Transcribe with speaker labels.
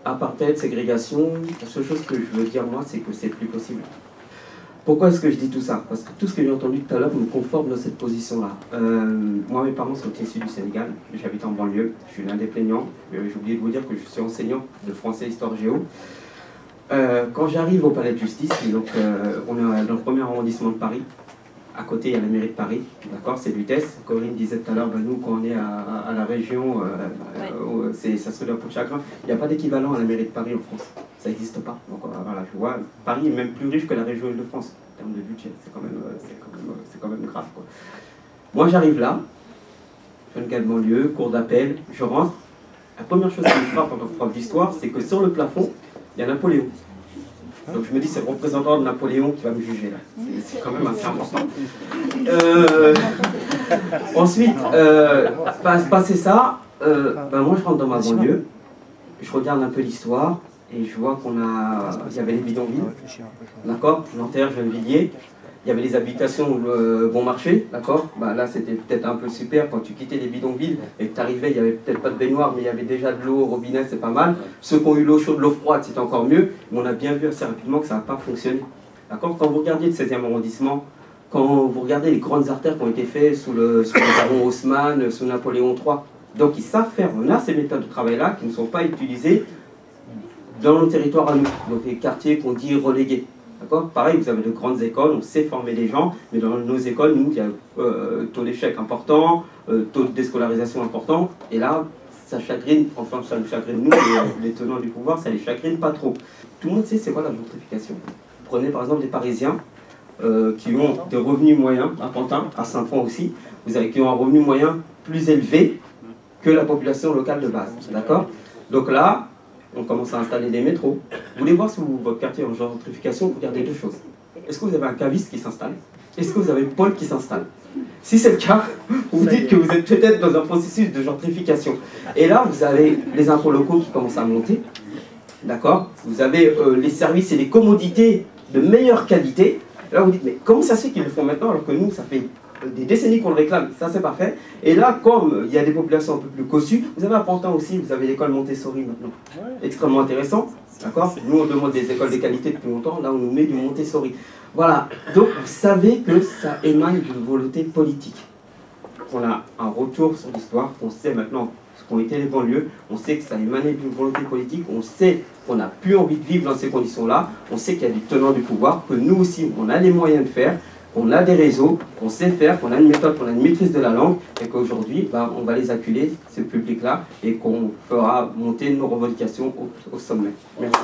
Speaker 1: Apartheid, ségrégation, la seule chose que je veux dire moi, c'est que c'est plus possible. Pourquoi est-ce que je dis tout ça? Parce que tout ce que j'ai entendu tout à l'heure me conforte dans cette position-là. Moi, mes parents sont issus du Sénégal, j'habite en banlieue, je suis l'un des plaignants. J'ai oublié de vous dire que je suis enseignant de français, histoire, géo. Quand j'arrive au palais de justice, donc, on est dans le premier arrondissement de Paris. À côté, il y a la mairie de Paris, d'accord, c'est Lutèce. Corinne disait tout à l'heure, nous, quand on est à la région, ça se fait un peu de chagrin. Il n'y a pas d'équivalent à la mairie de Paris en France. Ça n'existe pas. Donc voilà, je vois, Paris est même plus riche que la région Île-de-France en termes de budget. C'est quand même grave, quoi. Moi, j'arrive là, jeune gars de banlieue, cours d'appel, je rentre. La première chose qui me frappe en tant que prof d'histoire, c'est que sur le plafond, il y a Napoléon. Donc je me dis, c'est le représentant de Napoléon qui va me juger là. C'est quand même assez important. Ensuite, passé ça, moi je rentre dans ma banlieue, je regarde un peu l'histoire et je vois il y avait les bidonvilles, d'accord, Nanterre, Gennevilliers. Il y avait les habitations bon marché, d'accord. Là, c'était peut-être un peu super quand tu quittais les bidonvilles et que tu arrivais, il n'y avait peut-être pas de baignoire, mais il y avait déjà de l'eau au robinet, c'est pas mal. Ceux qui ont eu l'eau chaude, l'eau froide, c'était encore mieux. Mais on a bien vu assez rapidement que ça n'a pas fonctionné. D'accord. Quand vous regardez le 16e arrondissement, quand vous regardez les grandes artères qui ont été faites sous le baron Haussmann, sous Napoléon III, donc ils savent faire. On a ces méthodes de travail-là qui ne sont pas utilisées dans nos territoires à nous, donc les quartiers qu'on dit relégués. Pareil, vous avez de grandes écoles, on sait former les gens, mais dans nos écoles, nous, il y a taux d'échec important, taux de déscolarisation important, et là, ça chagrine, enfin ça nous chagrine nous, les tenants du pouvoir, ça les chagrine pas trop. Tout le monde sait c'est quoi la gentrification. Prenez par exemple des Parisiens qui ont des revenus moyens, à Pantin, à Saint-Ouen aussi, qui ont un revenu moyen plus élevé que la population locale de base, d'accord? Donc là, on commence à installer des métros. Vous voulez voir si votre quartier est en gentrification, vous regardez deux choses. Est-ce que vous avez un caviste qui s'installe? Est-ce que vous avez Paul qui s'installe? Si c'est le cas, vous dites que vous êtes peut-être dans un processus de gentrification. Et là, vous avez les impôts locaux qui commencent à monter. D'accord? Vous avez les services et les commodités de meilleure qualité. Là, vous dites, mais comment ça se fait qu'ils le font maintenant alors que nous, ça fait des décennies qu'on le réclame, ça c'est parfait. Et là, comme il y a des populations un peu plus cossues, vous avez à Pantin aussi, vous avez l'école Montessori maintenant. Extrêmement intéressant, d'accord? Nous on demande des écoles de qualité depuis longtemps, là on nous met du Montessori. Voilà, donc vous savez que ça émane d'une volonté politique. On a un retour sur l'histoire, on sait maintenant ce qu'ont été les banlieues, on sait que ça émanait d'une volonté politique, on sait qu'on n'a plus envie de vivre dans ces conditions-là, on sait qu'il y a des tenants du pouvoir, que nous aussi on a les moyens de faire, qu'on a des réseaux, qu'on sait faire, qu'on a une méthode, qu'on a une maîtrise de la langue, et qu'aujourd'hui, on va les acculer, ce public-là, et qu'on fera monter nos revendications au sommet. Merci.